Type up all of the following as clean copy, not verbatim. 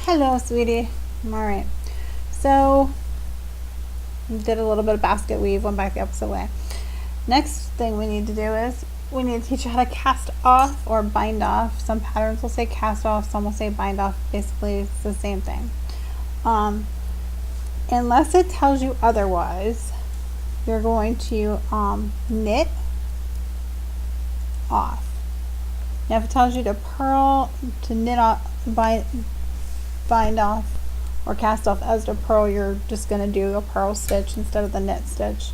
Hello, sweetie. All right. So, did a little bit of basket weave, went back the opposite way. Next thing we need to do is we need to teach you how to cast off or bind off. Some patterns will say cast off, some will say bind off. Basically, it's the same thing. Unless it tells you otherwise, you're going to knit off. Now, if it tells you to purl, to knit off, bind off, or cast off as to purl, you're just going to do a purl stitch instead of the knit stitch.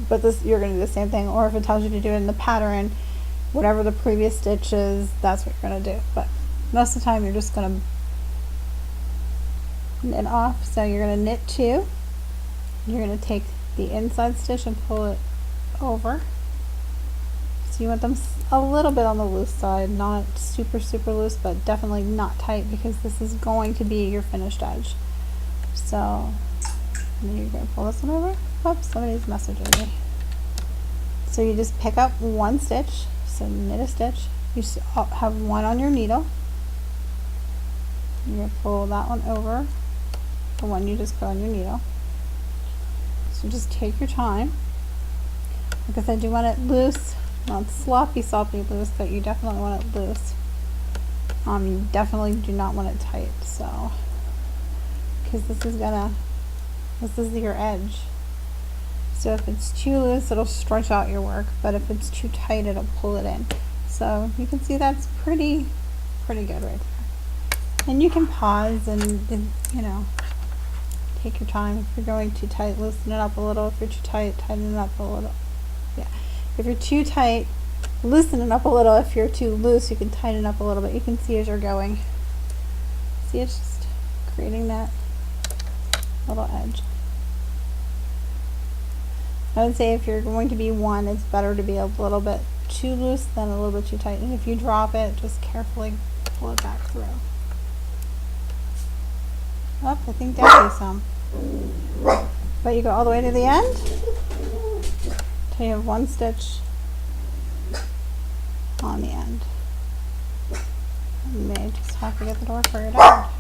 But this, you're going to do the same thing. Or if it tells you to do it in the pattern, whatever the previous stitch is, that's what you're going to do. But most of the time, you're just going to knit off. So you're going to knit two. You're going to take the inside stitch and pull it over. So you want them a little bit on the loose side, not super loose, but definitely not tight, because this is going to be your finished edge. So then you're going to pull this one over. Oops, somebody's messaging me. So you just pick up one stitch, so knit a stitch. You have one on your needle. You're going to pull that one over, the one you just put on your needle. So just take your time. Like I said, you want it loose. Not sloppy loose, but you definitely want it loose. You definitely do not want it tight, so, because this is your edge. So if it's too loose, it'll stretch out your work, but if it's too tight, it'll pull it in. So you can see that's pretty good right there. And you can pause and you know, take your time. If you're going too tight, loosen it up a little. If you're too tight, tighten it up a little. Yeah. If you're too tight, loosen it up a little. If you're too loose, you can tighten it up a little bit. You can see as you're going. See, it's just creating that little edge. I would say if you're going to be one, it's better to be a little bit too loose than a little bit too tight. And if you drop it, just carefully pull it back through. Oh, I think there'll be some. But you go all the way to the end. So you have one stitch on the end. You may just have to get the door figured out.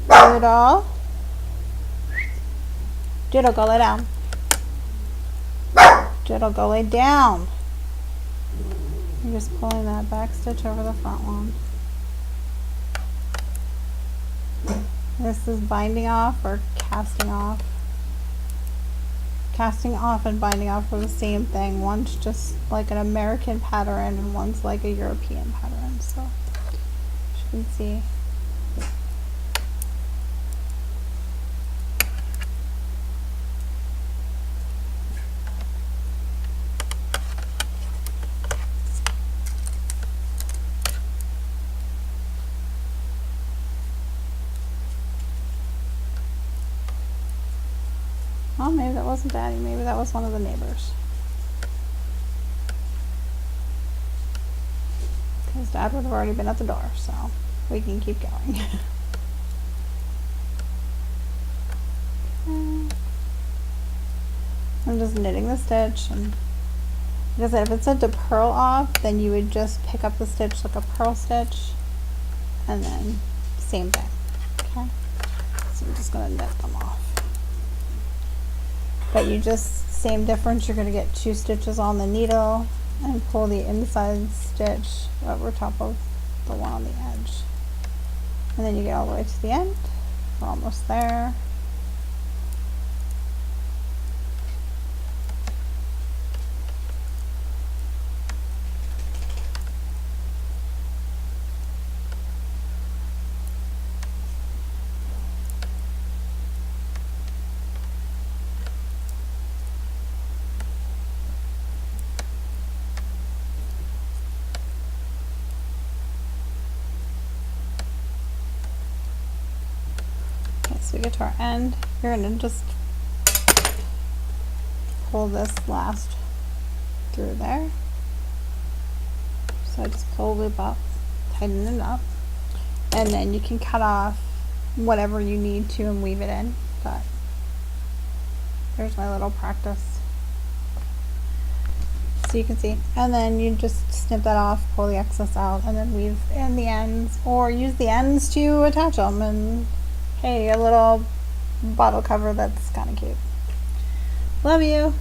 Doodle. Doodle, go lay down. Doodle, go lay down. You're just pulling that back stitch over the front one. This is binding off or casting off. Casting off and binding off are the same thing. One's just like an American pattern and one's like a European pattern. So as you can see. Oh, maybe that wasn't Daddy. Maybe that was one of the neighbors. Because Dad would have already been at the door, so we can keep going. I'm just knitting the stitch, and like I said, if it said to purl off, then you would just pick up the stitch like a purl stitch, and then same thing. Okay, so I'm just going to knit them off. But you just, same difference, you're going to get two stitches on the needle and pull the inside stitch over top of the one on the edge. And then you get all the way to the end. We're almost there. So we get to our end. You're going to just pull this last through there. So I just pull the loop up, tighten it up, and then you can cut off whatever you need to and weave it in. But there's my little practice. So so you can see. And then you just snip that off, pull the excess out, and then weave in the ends, or use the ends to attach them. And hey, a little bottle cover that's kind of cute. Love you.